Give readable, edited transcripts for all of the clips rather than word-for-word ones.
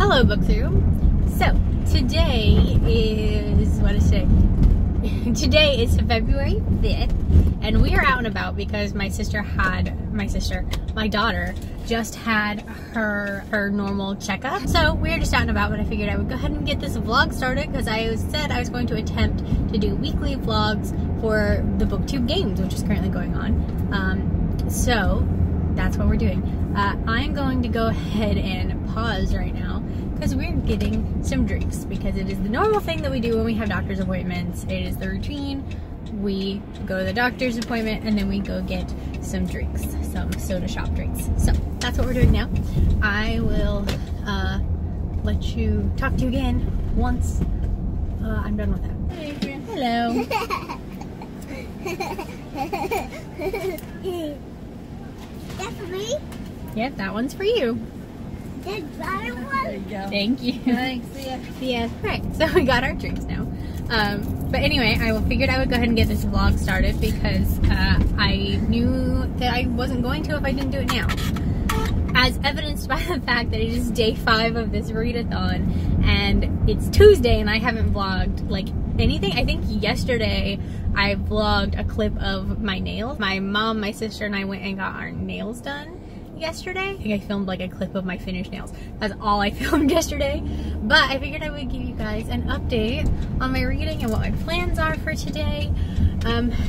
Hello, Booktube. So, today is, today is February 5th, and we are out and about because my daughter just had her normal checkup. So, we're just out and about, but I figured I would go ahead and get this vlog started because I said I was going to attempt to do weekly vlogs for the Booktube Games, which is currently going on. So, that's what we're doing. I'm going to go ahead and pause right now because we're getting some drinks because it is the normal thing that we do when we have doctor's appointments. It is the routine. We go to the doctor's appointment and then we go get some drinks, some soda shop drinks. So that's what we're doing now. I will let you talk to you again once I'm done with that. Hey, Adrian. Hello. That's for me? Yep, that one's for you. There you go. Thank you. Thanks. See ya. Yeah. Right. So we got our drinks now. But anyway, I figured I would go ahead and get this vlog started because I knew that I wasn't going to if I didn't do it now. As evidenced by the fact that it is day 5 of this readathon and it's Tuesday and I haven't vlogged like anything. I think yesterday I vlogged a clip of my nails. My mom, my sister, and I went and got our nails done yesterday. I think I filmed like a clip of my finished nails. That's all I filmed yesterday. But I figured I would give you guys an update on my reading and what my plans are for today.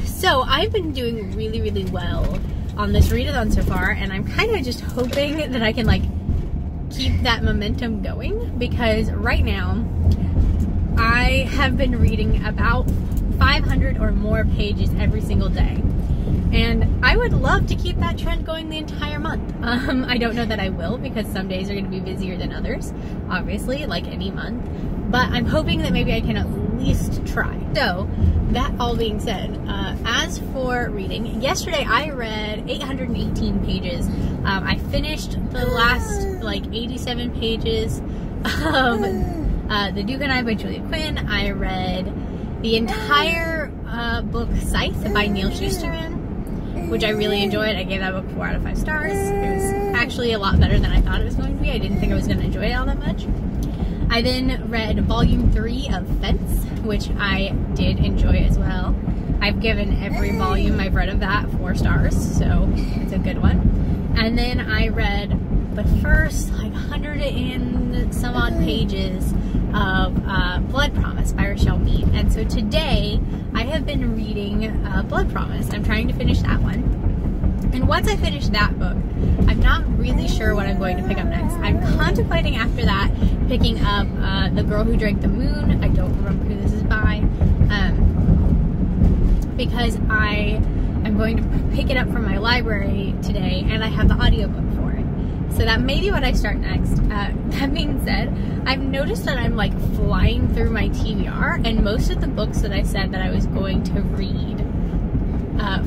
So I've been doing really, really well on this readathon so far, and I'm kind of just hoping that I can like keep that momentum going because right now I have been reading about 500 or more pages every single day. And I would love to keep that trend going the entire month. I don't know that I will because some days are going to be busier than others, obviously, like any month. But I'm hoping that maybe I can at least try. So, that all being said, as for reading, yesterday I read 818 pages. I finished the last like 87 pages of The Duke and I by Julia Quinn. I read the entire book Scythe by Neil Shusterman, which I really enjoyed. I gave that book 4 out of 5 stars. It was actually a lot better than I thought it was going to be. I didn't think I was going to enjoy it all that much. I then read volume 3 of Fence, which I did enjoy as well. I've given every volume I've read of that 4 stars, so it's a good one. And then I read the first like 100 and some odd pages of Blood Promise by Rochelle Mead. And so today I have been reading Blood Promise. I'm trying to finish that one. And once I finish that book, I'm not really sure what I'm going to pick up next. I'm contemplating after that picking up The Girl Who Drank the Moon. I don't remember who this is by. Because I am going to pick it up from my library today and I have the audiobook for it. So that may be what I start next. That being said, I've noticed that I'm like flying through my TBR, and most of the books that I said that I was going to read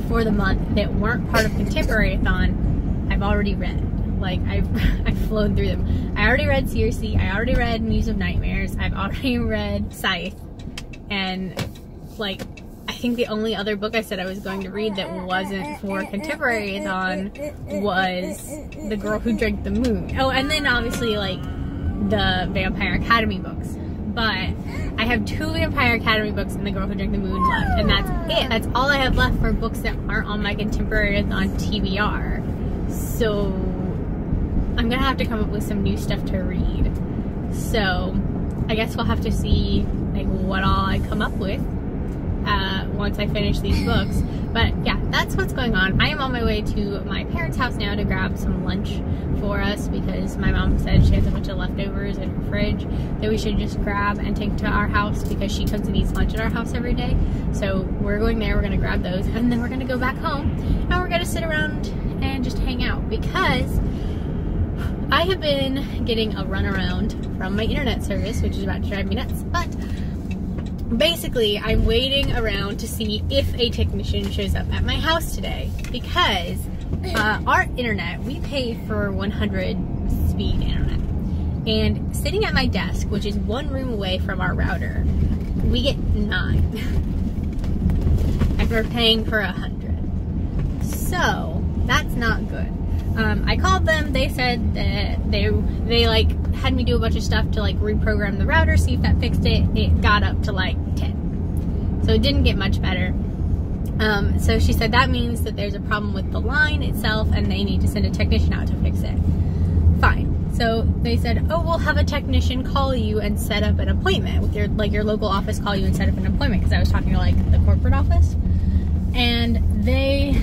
for the month that weren't part of Contemporary-a-thon, I've already read. Like I've flown through them. I already read Circe, I already read Muse of Nightmares, I've already read Scythe, and like I think the only other book I said I was going to read that wasn't for Contemporary-a-thon was The Girl Who Drank the Moon. Oh, and then obviously like the Vampire Academy books. But I have 2 Vampire Academy books and The Girl Who Drank the Moon left, and that's it. That's all I have left for books that aren't on my Contemporary-a-thon TBR. So I'm gonna have to come up with some new stuff to read. So I guess we'll have to see like what all I come up with once I finish these books. But yeah, that's what's going on. I am on my way to my parents' house now to grab some lunch for us because my mom said she has a bunch of leftovers in her fridge that we should just grab and take to our house because she comes and eats lunch at our house every day. So we're going there, we're going to grab those, and then we're going to go back home and we're going to sit around and just hang out because I have been getting a runaround from my internet service, which is about to drive me nuts. But basically, I'm waiting around to see if a technician shows up at my house today because our internet, we pay for 100 speed internet. And sitting at my desk, which is 1 room away from our router, we get 9. And we're paying for 100. So, that's not good. I called them, they said that they like had me do a bunch of stuff to like reprogram the router, see if that fixed it. It got up to like 10. So it didn't get much better. So she said that means that there's a problem with the line itself and they need to send a technician out to fix it. Fine. So they said, oh, we'll have a technician call you and set up an appointment with your local office, call you and set up an appointment, because I was talking to like the corporate office. And they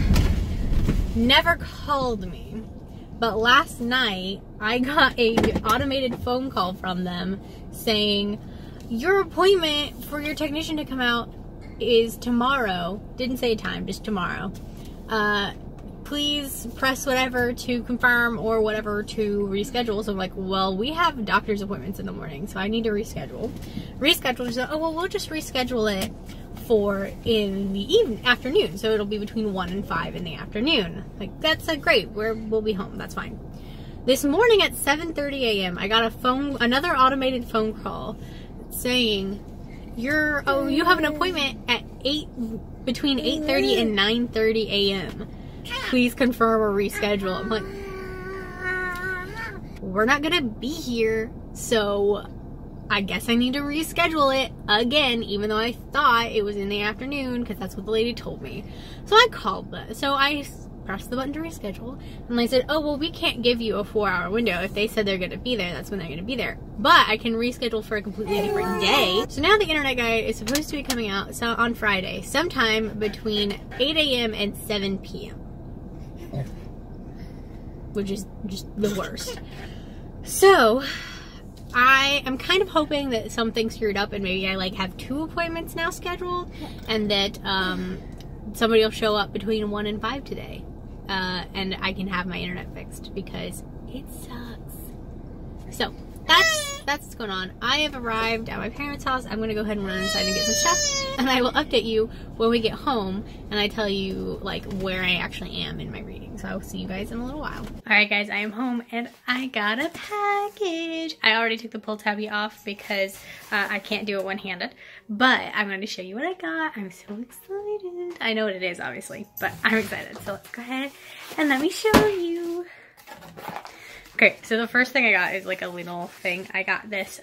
never called me. But last night I got a automated phone call from them saying, your appointment for your technician to come out is tomorrow. Didn't say a time, just tomorrow. Please press whatever to confirm or whatever to reschedule. So I'm like, well, we have doctor's appointments in the morning, so I need to reschedule. Reschedule. So, oh, well, we'll just reschedule it for in the afternoon. So it'll be between 1 and 5 in the afternoon. Like, that's great. We'll be home. That's fine. This morning at 7:30 a.m., I got another automated phone call saying, you have an appointment at between 8:30 and 9:30 a.m. Please confirm or reschedule. I'm like, we're not gonna be here, so I guess I need to reschedule it again, even though I thought it was in the afternoon, because that's what the lady told me. So I called them. So I pressed the button to reschedule, and they said, oh, well, we can't give you a 4-hour window. If they said they're going to be there, that's when they're going to be there. But I can reschedule for a completely different day. So now the internet guy is supposed to be coming out on Friday, sometime between 8 a.m. and 7 p.m. Which is just the worst. So I am kind of hoping that something screwed up and maybe I like have 2 appointments now scheduled, and that somebody will show up between 1 and 5 today, and I can have my internet fixed, because it sucks. So that's what's going on. I have arrived at my parents' house. I'm gonna go ahead and run inside and get some stuff, and I will update you when we get home and I tell you like where I actually am in my reading. So I will see you guys in a little while. Alright guys, I am home and I got a package. I already took the pull tabby off because I can't do it one-handed, but I'm going to show you what I got. I'm so excited. I know what it is, obviously, but I'm excited. So let's go ahead and let me show you. Okay, so the first thing I got is like a little thing. I got this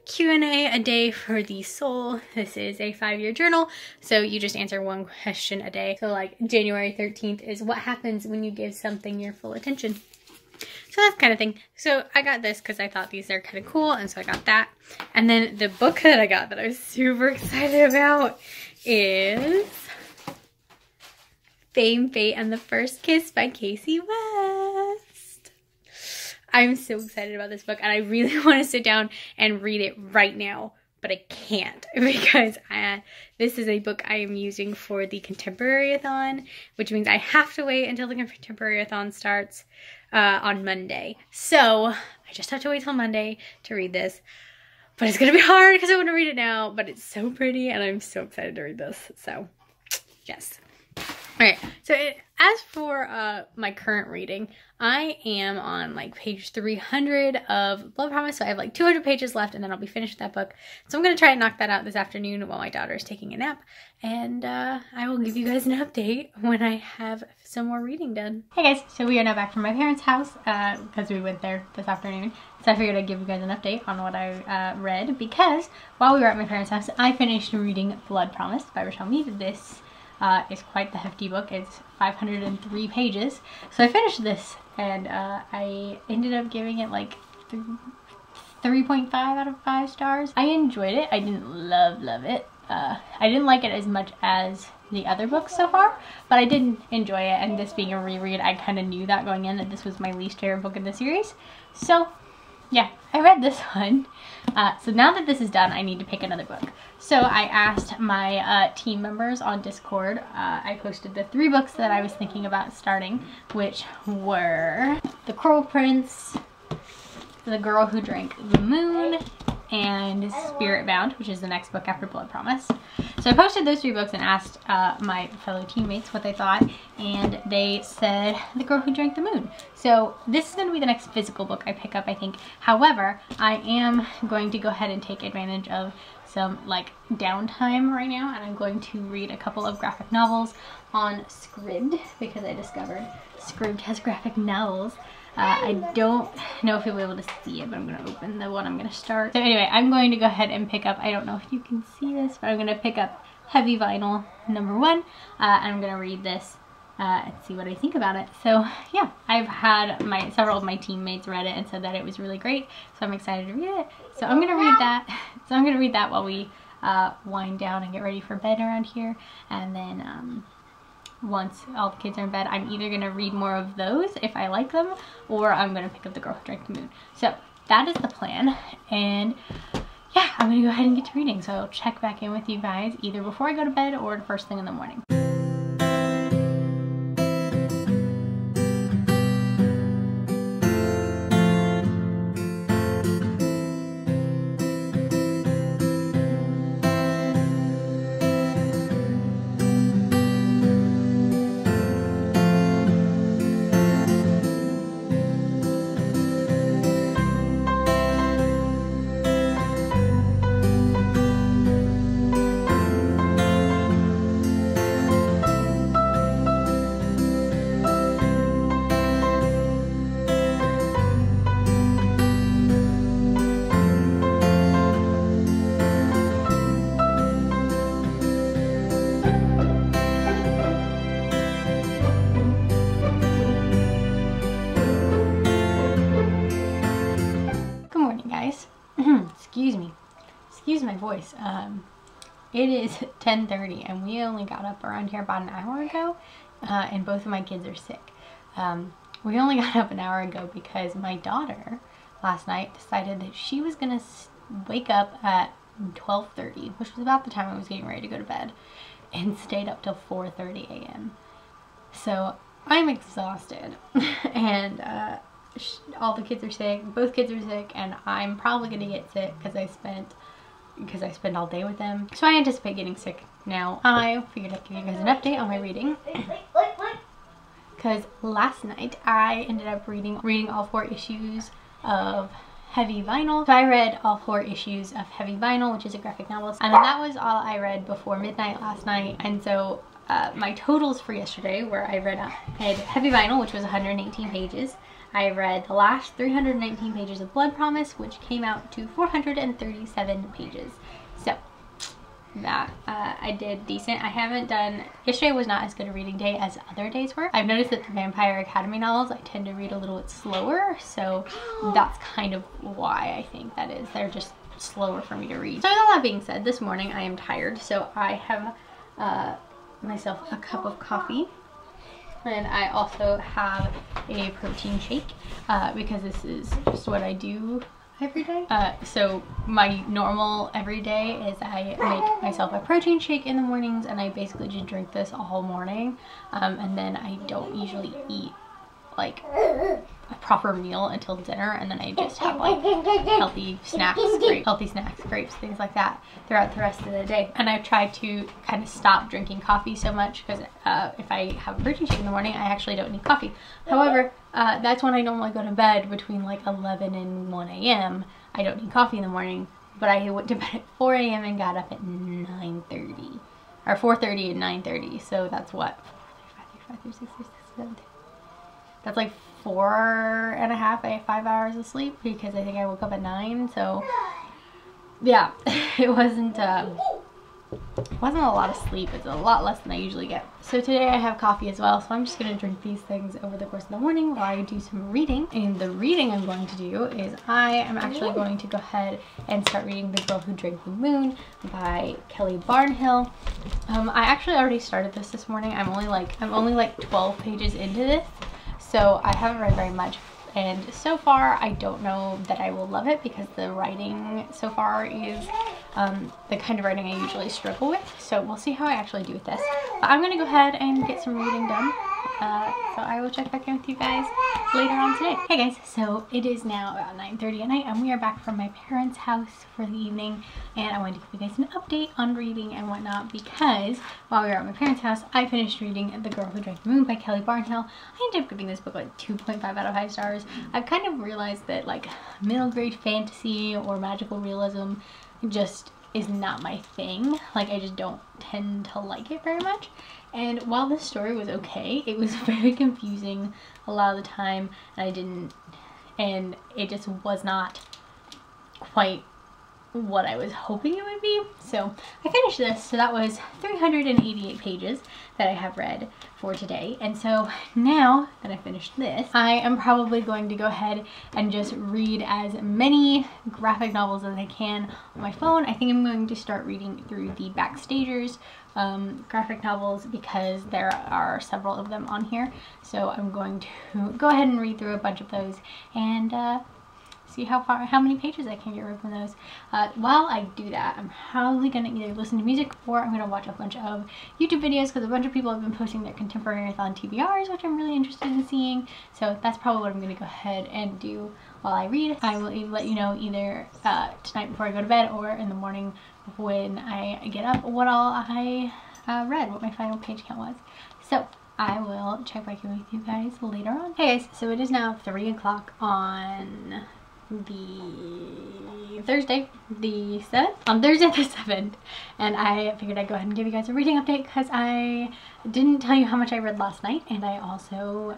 Q&A a day for the soul. This is a 5-year journal, so you just answer 1 question a day. So like January 13th is what happens when you give something your full attention. So that kind of thing. So I got this because I thought these are kind of cool, and so I got that. And then the book that I got that I was super excited about is Fame, Fate, and the First Kiss by Casey West. I'm so excited about this book, and I really want to sit down and read it right now, but I can't because this is a book I am using for the Contemporary-a-thon, which means I have to wait until the Contemporary-a-thon starts on Monday. So I just have to wait till Monday to read this, but it's going to be hard because I want to read it now, but it's so pretty, and I'm so excited to read this. So yes. Alright, so as for my current reading, I am on like page 300 of Blood Promise, so I have like 200 pages left and then I'll be finished with that book. So I'm going to try and knock that out this afternoon while my daughter is taking a nap, and I will give you guys an update when I have some more reading done. Hey guys, so we are now back from my parents' house because we went there this afternoon, so I figured I'd give you guys an update on what I read, because while we were at my parents' house, I finished reading Blood Promise by Rochelle Mead. This is quite the hefty book. It's 503 pages. So I finished this, and I ended up giving it like 3.5 out of 5 stars. I enjoyed it. I didn't love it. I didn't like it as much as the other books so far, but I did enjoy it, and this being a reread, I kind of knew that going in, that this was my least favorite book in the series. So yeah, I read this one. So now that this is done, I need to pick another book. So I asked my team members on Discord. I posted the 3 books that I was thinking about starting, which were The Cruel Prince, The Girl Who Drank the Moon, and Spirit Bound, which is the next book after Blood Promise. So I posted those 3 books and asked my fellow teammates what they thought, and they said The Girl Who Drank the Moon. So this is going to be the next physical book I pick up, I think. However, I am going to go ahead and take advantage of some like downtime right now, and I'm going to read a couple of graphic novels on Scribd, because I discovered Scribd has graphic novels. I don't know if you'll be able to see it, but I'm going to open the one I'm going to start. So anyway, I'm going to go ahead and pick up, I don't know if you can see this, but I'm going to pick up Heavy Vinyl #1, and I'm going to read this and see what I think about it. So yeah, I've had several of my teammates read it and said that it was really great, so I'm excited to read it. So I'm going to read that. So I'm going to read that while we wind down and get ready for bed around here, and then once all the kids are in bed, I'm either going to read more of those if I like them, or I'm going to pick up The Girl Who Drank the Moon. So that is the plan, and yeah, I'm going to go ahead and get to reading. So I'll check back in with you guys either before I go to bed or the first thing in the morning. Excuse my voice. It is 10:30 and we only got up around here about an hour ago, and both of my kids are sick. We only got up an hour ago because my daughter last night decided that she was gonna wake up at 12:30, which was about the time I was getting ready to go to bed, and stayed up till 4:30 a.m. So I'm exhausted and all the kids are sick, both kids are sick, and I'm probably gonna get sick because I spend all day with them. So I anticipate getting sick now. I figured I'd give you guys an update on my reading, because last night I ended up reading all 4 issues of Heavy Vinyl. So I read all 4 issues of Heavy Vinyl, which is a graphic novel, and that was all I read before midnight last night. And so my totals for yesterday were I had Heavy Vinyl, which was 118 pages. I read the last 319 pages of Blood Promise, which came out to 437 pages. So that I did decent. I haven't done, yesterday was not as good a reading day as other days were. I've noticed that the Vampire Academy novels I tend to read a little bit slower, so that's kind of why I think that is. They're just slower for me to read. So with all that being said, this morning I am tired, so I have myself a cup of coffee. And I also have a protein shake because this is just what I do every day. So my normal every day is I make myself a protein shake in the mornings, and I basically just drink this all morning. And then I don't usually eat like a proper meal until dinner, and then I just have like healthy snacks, grapes, things like that throughout the rest of the day. And I've tried to kind of stop drinking coffee so much, because if I have a protein shake in the morning, I actually don't need coffee. However, that's when I normally go to bed between like 11 and 1 a.m. I don't need coffee in the morning, but I went to bed at 4 a.m. and got up at 9:30, or 4:30 and 9:30. So that's what, 4:35, 36, 37. That's like 5 hours of sleep, because I think I woke up at 9. So yeah, it wasn't a lot of sleep. It's a lot less than I usually get. So today I have coffee as well, so I'm just gonna drink these things over the course of the morning while I do some reading. And the reading I'm going to do is I am actually going to go ahead and start reading The Girl Who Drank the Moon by Kelly Barnhill. I actually already started this morning. I'm only like 12 pages into this, so I haven't read very much, and so far I don't know that I will love it, because the writing so far is the kind of writing I usually struggle with. So we'll see how I actually do with this. But I'm gonna go ahead and get some reading done. So I will check back in with you guys later on today. Hey guys, so it is now about 9:30 at night, and we are back from my parents' house for the evening, and I wanted to give you guys an update on reading and whatnot, because while we were at my parents' house, I finished reading The Girl Who Drank the Moon by Kelly Barnhill. I ended up giving this book like 2.5 out of 5 stars. I've kind of realized that like middle grade fantasy or magical realism just is not my thing. Like, I just don't tend to like it very much. And while this story was okay, it was very confusing a lot of the time, and it just was not quite what I was hoping it would be. So I finished this, so that was 388 pages that I have read for today. And so now that I finished this, I am probably going to go ahead and just read as many graphic novels as I can on my phone. I think I'm going to start reading through the Backstagers graphic novels because there are several of them on here. So I'm going to go ahead and read through a bunch of those and see how many pages I can get rid from those. While I do that, I'm probably gonna either listen to music or I'm gonna watch a bunch of YouTube videos because a bunch of people have been posting their contemporary-thon TBRs, which I'm really interested in seeing. So that's probably what I'm gonna go ahead and do while I read. I will let you know either tonight before I go to bed or in the morning when I get up what all I read, what my final page count was. So I will check back in with you guys later on. Hey guys, so it is now 3 o'clock on the Thursday the 7th, on Thursday the 7th, and I figured I'd go ahead and give you guys a reading update because I didn't tell you how much I read last night, and I also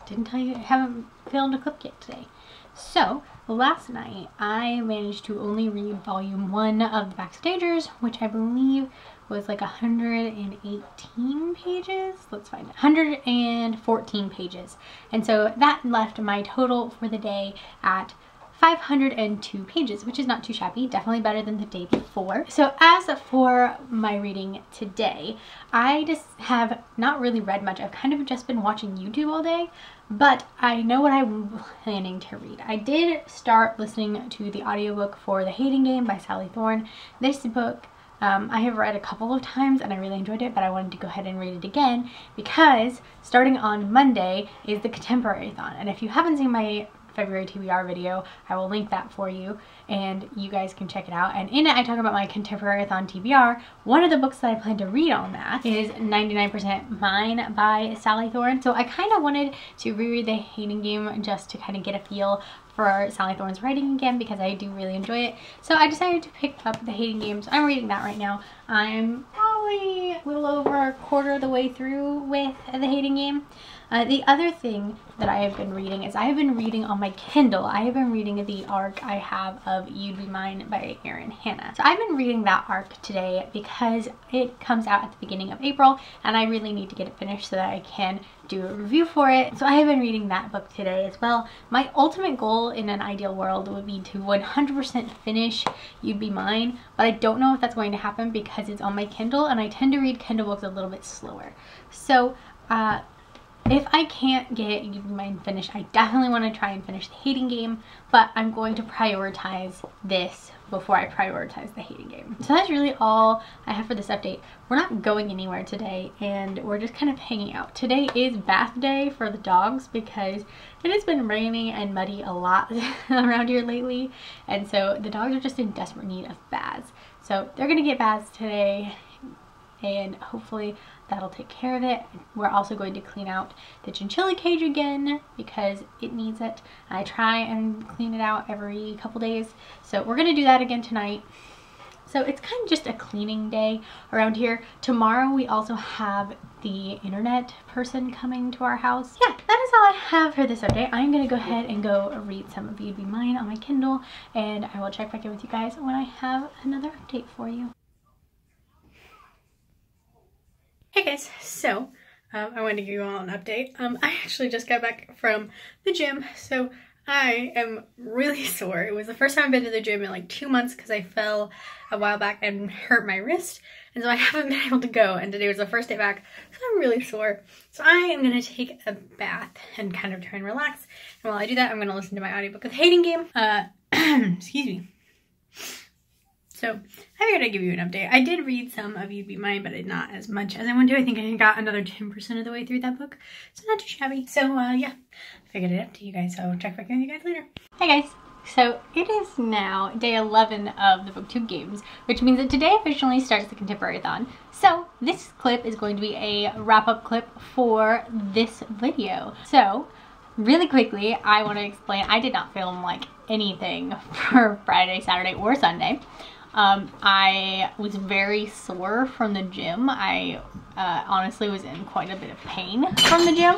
didn't tell you I haven't filmed a clip yet today. So last night I managed to only read volume 1 of the Backstagers, which I believe was like 118 pages. Let's find it. 114 pages. And so that left my total for the day at 502 pages, which is not too shabby, definitely better than the day before. So as for my reading today, I just have not really read much. I've kind of just been watching YouTube all day, but I know what I'm planning to read. I did start listening to the audiobook for The Hating Game by Sally Thorne. This book I have read a couple of times and I really enjoyed it, but I wanted to go ahead and read it again because starting on Monday is the Contemporary-thon. And if you haven't seen my February TBR video, I will link that for you and you guys can check it out. And in it I talk about my Contemporary-thon TBR. One of the books that I plan to read on that is 99% Mine by Sally Thorne. So I kind of wanted to reread The Hating Game just to kind of get a feel for Sally Thorne's writing again because I do really enjoy it. So I decided to pick up The Hating Game. So I'm reading that right now. I'm probably a little over a quarter of the way through with The Hating Game. The other thing that I have been reading is I have been reading on my Kindle. I have been reading the arc I have of You'd Be Mine by Erin Hanna. So I've been reading that arc today because it comes out at the beginning of April and I really need to get it finished so that I can do a review for it. So I have been reading that book today as well. My ultimate goal in an ideal world would be to 100% finish You'd Be Mine, but I don't know if that's going to happen because it's on my Kindle and I tend to read Kindle books a little bit slower. So if I can't get You'd Be Mine finished, I definitely want to try and finish The Hating Game, but I'm going to prioritize this before I prioritize The Hating Game. So that's really all I have for this update. We're not going anywhere today and we're just kind of hanging out. Today is bath day for the dogs because it has been raining and muddy a lot around here lately, and so the dogs are just in desperate need of baths. So they're gonna get baths today and hopefully that'll take care of it. We're also going to clean out the chinchilla cage again because it needs it. I try and clean it out every couple days, so we're gonna do that again tonight. So it's kind of just a cleaning day around here. Tomorrow we also have the internet person coming to our house. Yeah, that is all I have for this update. I'm gonna go ahead and go read some of You'd Be Mine on my Kindle, and I will check back in with you guys when I have another update for you. Hey guys, so I wanted to give you all an update. I actually just got back from the gym, so I am really sore. It was the first time I've been to the gym in like 2 months because I fell a while back and hurt my wrist, and so I haven't been able to go, and today was the first day back, so I'm really sore. So I am going to take a bath and kind of try and relax, and while I do that, I'm going to listen to my audiobook of The Hating Game. Excuse me. So I figured I'd give you an update. I did read some of You'd Be Mine, but not as much as I wanted to. I think I got another 10% of the way through that book, so not too shabby. So yeah, I figured it up to you guys, so I'll check back in with you guys later. Hi guys, so it is now day 11 of the Booktube Games, which means that today officially starts the Contemporary-thon. So this clip is going to be a wrap-up clip for this video. So really quickly, I want to explain, I did not film like anything for Friday, Saturday, or Sunday. I was very sore from the gym. I honestly was in quite a bit of pain from the gym.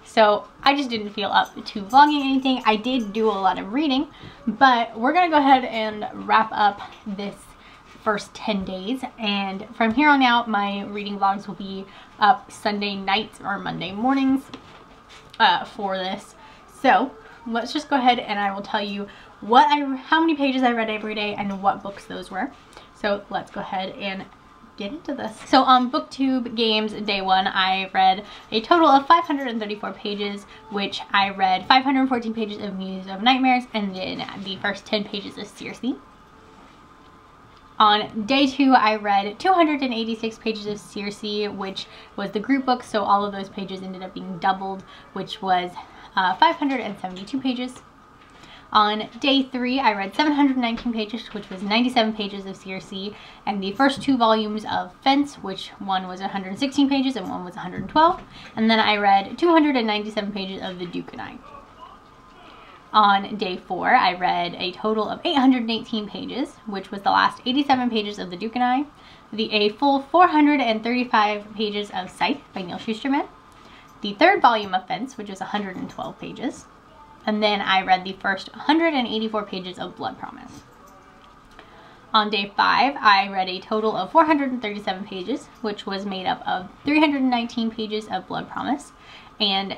So I just didn't feel up to vlogging anything. I did do a lot of reading, but we're gonna go ahead and wrap up this first 10 days. And from here on out, my reading vlogs will be up Sunday nights or Monday mornings for this. So let's just go ahead and I will tell you how many pages I read every day and what books those were. So let's go ahead and get into this. So on Booktube Games day 1, I read a total of 534 pages, which I read 514 pages of Muse of Nightmares and then the first 10 pages of Circe. On day 2, I read 286 pages of Circe, which was the group book, so all of those pages ended up being doubled, which was 572 pages. On day 3, I read 719 pages, which was 97 pages of Circe, and the first 2 volumes of Fence, which one was 116 pages and one was 112. And then I read 297 pages of The Duke and I. On day 4, I read a total of 818 pages, which was the last 87 pages of The Duke and I, a full 435 pages of Scythe by Neil Shusterman, the 3rd volume of Fence, which was 112 pages, and then I read the first 184 pages of Blood Promise. On day 5, I read a total of 437 pages, which was made up of 319 pages of Blood Promise, and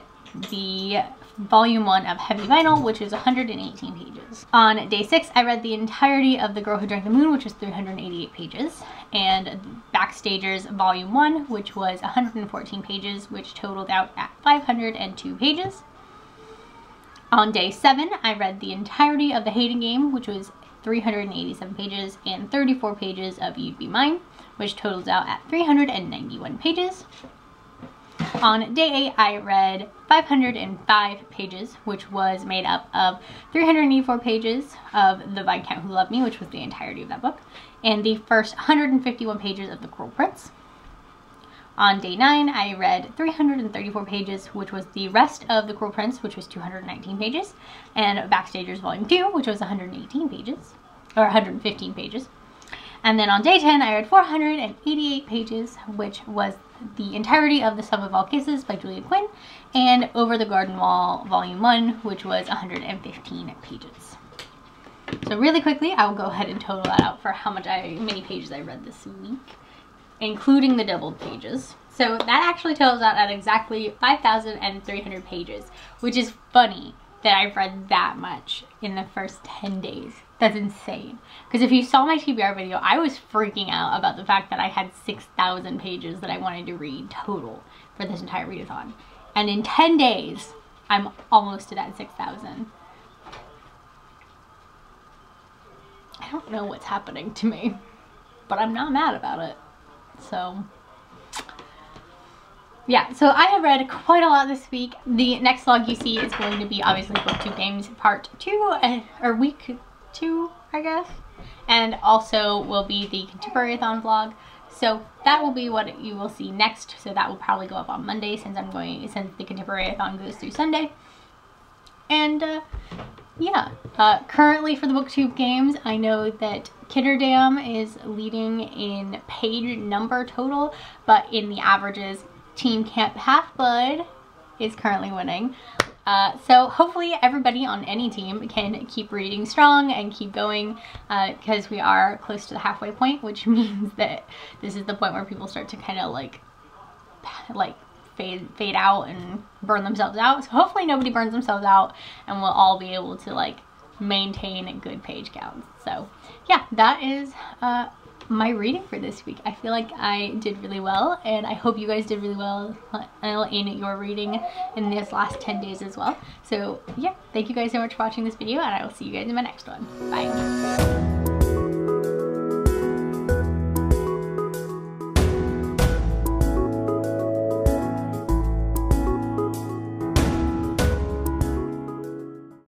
the volume 1 of Heavy Vinyl, which is 118 pages. On day 6, I read the entirety of The Girl Who Drank the Moon, which was 388 pages, and Backstagers volume 1, which was 114 pages, which totaled out at 502 pages. On day 7, I read the entirety of The Hating Game, which was 387 pages, and 34 pages of You'd Be Mine, which totals out at 391 pages. On day 8, I read 505 pages, which was made up of 384 pages of The Viscount Who Loved Me, which was the entirety of that book, and the first 151 pages of The Cruel Prince. On day 9, I read 334 pages, which was the rest of The Cruel Prince, which was 219 pages, and Backstagers Volume 2, which was 118 pages, or 115 pages. And then on day 10, I read 488 pages, which was the entirety of The Sum of All Kisses by Julia Quinn, and Over the Garden Wall Volume 1, which was 115 pages. So really quickly, I will go ahead and total that out for how many pages I read this week, including the doubled pages. So that actually totals out at exactly 5,300 pages, which is funny that I've read that much in the first 10 days. That's insane. Because if you saw my TBR video, I was freaking out about the fact that I had 6,000 pages that I wanted to read total for this entire readathon. And in 10 days, I'm almost at that 6,000. I don't know what's happening to me, but I'm not mad about it. So yeah, so I have read quite a lot this week. The next vlog you see is going to be obviously Booktube Games part 2, or week 2, I guess. And also will be the Contemporary-a-thon vlog. So that will be what you will see next. So that will probably go up on Monday since the Contemporary-a-thon goes through Sunday. And yeah, currently for the Booktube Games, I know that Kitterdam is leading in page number total, but in the averages, Team Camp Half-Blood is currently winning. So hopefully everybody on any team can keep reading strong and keep going, because we are close to the halfway point, which means that this is the point where people start to kind of like fade out and burn themselves out. So hopefully nobody burns themselves out and we'll all be able to like maintain good page counts. So yeah, that is my reading for this week. I feel like I did really well, and I hope you guys did really well in your reading in this last 10 days as well. So yeah, thank you guys so much for watching this video, and I will see you guys in my next one. Bye.